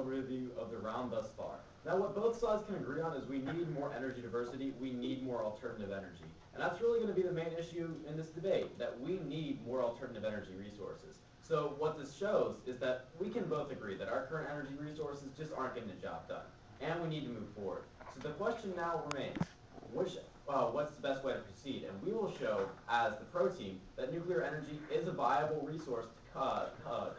overview of the round thus far. Now, what both sides can agree on is we need more energy diversity, we need more alternative energy. And that's really going to be the main issue in this debate, that we need more alternative energy resources. So what this shows is that we can both agree that our current energy resources just aren't getting the job done, and we need to move forward. So the question now remains, what's the best way to proceed? And we will show, as the pro team, that nuclear energy is a viable resource to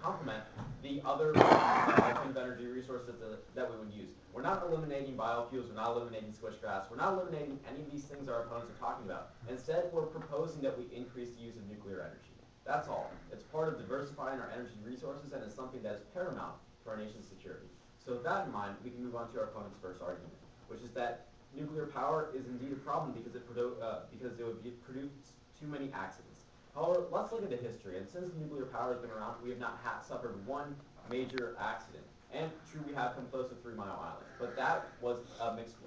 complement the other alternative energy resources that we would use. We're not eliminating biofuels, we're not eliminating switchgrass, we're not eliminating any of these things our opponents are talking about. Instead, we're proposing that we increase the use of nuclear energy. That's all. It's part of diversifying our energy resources, and it's something that is paramount to our nation's security. So with that in mind, we can move on to our opponent's first argument, which is that nuclear power is indeed a problem because it would produce too many accidents. However, let's look at the history, and since nuclear power has been around, we have not suffered one major accident. And true, we have come close to 3 Mile Island, but that was a mixed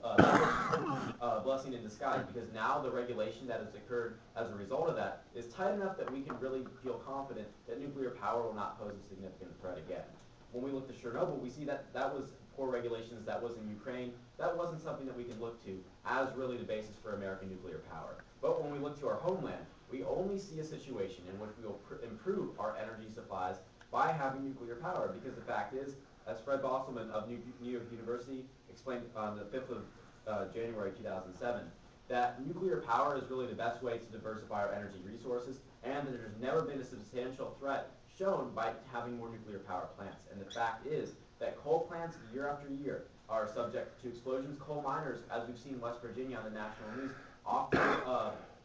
blessing in disguise, because now the regulation that has occurred as a result of that is tight enough that we can really feel confident that nuclear power will not pose a significant threat again. When we look to Chernobyl, we see that that was poor regulations, that was in Ukraine. That wasn't something that we can look to as really the basis for American nuclear power. But when we look to our homeland, we only see a situation in which we will improve our energy supplies by having nuclear power, because the fact is, as Fred Bosselman of New York University explained on the 5th of January 2007, that nuclear power is really the best way to diversify our energy resources, and that there's never been a substantial threat shown by having more nuclear power plants. And the fact is that coal plants year after year are subject to explosions. Coal miners, as we've seen in West Virginia on the national news, often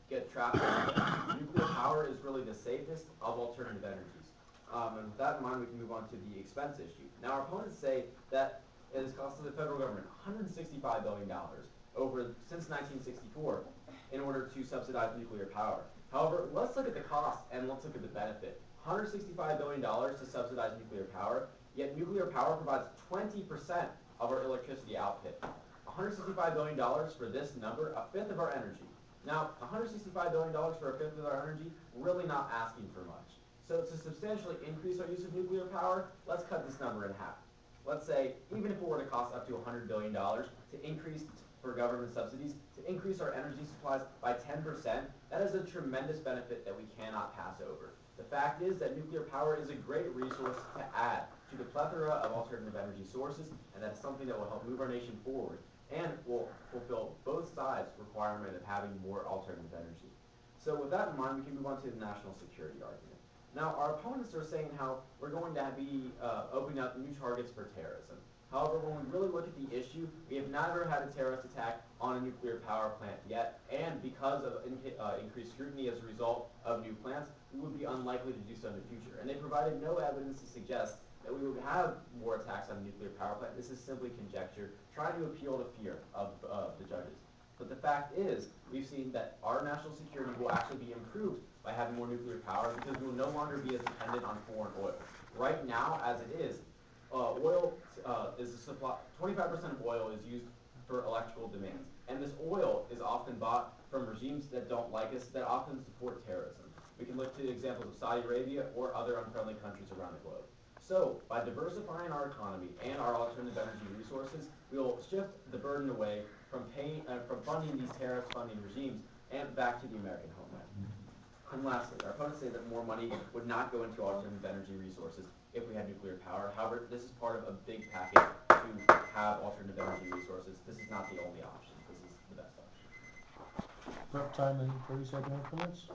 get trapped. Nuclear power is really the safest of alternative energies. And with that in mind, we can move on to the expense issue. Now, our opponents say that it has costed the federal government $165 billion since 1964 in order to subsidize nuclear power. However, let's look at the cost and let's look at the benefit. $165 billion to subsidize nuclear power, yet nuclear power provides 20% of our electricity output. $165 billion for this number, a fifth of our energy. Now, $165 billion for a fifth of our energy, really not asking for much. So to substantially increase our use of nuclear power, let's cut this number in half. Let's say, even if it were to cost up to $100 billion to increase for government subsidies, to increase our energy supplies by 10%, that is a tremendous benefit that we cannot pass over. The fact is that nuclear power is a great resource to add to the plethora of alternative energy sources, and that's something that will help move our nation forward and will fulfill both sides' requirement of having more alternative energy. So with that in mind, we can move on to the national security argument. Now, our opponents are saying how we're going to be opening up new targets for terrorism. However, when we really look at the issue, we have never had a terrorist attack on a nuclear power plant yet, and because of increased scrutiny as a result of new plants, we would be unlikely to do so in the future. And they provided no evidence to suggest that we would have more attacks on a nuclear power plant. This is simply conjecture, trying to appeal to fear of the judges. But the fact is, we've seen that our national security will actually be improved by having more nuclear power, because we will no longer be as dependent on foreign oil. Right now, as it is, oil is a supply. 25% of oil is used for electrical demands, and this oil is often bought from regimes that don't like us, that often support terrorism. We can look to examples of Saudi Arabia or other unfriendly countries around the globe. So, by diversifying our economy and our alternative energy resources, we will shift the burden away from funding these terrorist-funding regimes and back to the American homeland. And lastly, our opponents say that more money would not go into alternative energy resources if we had nuclear power. However, this is part of a big package to have alternative energy resources. This is not the only option. This is the best option. Prep time in 30-second increments.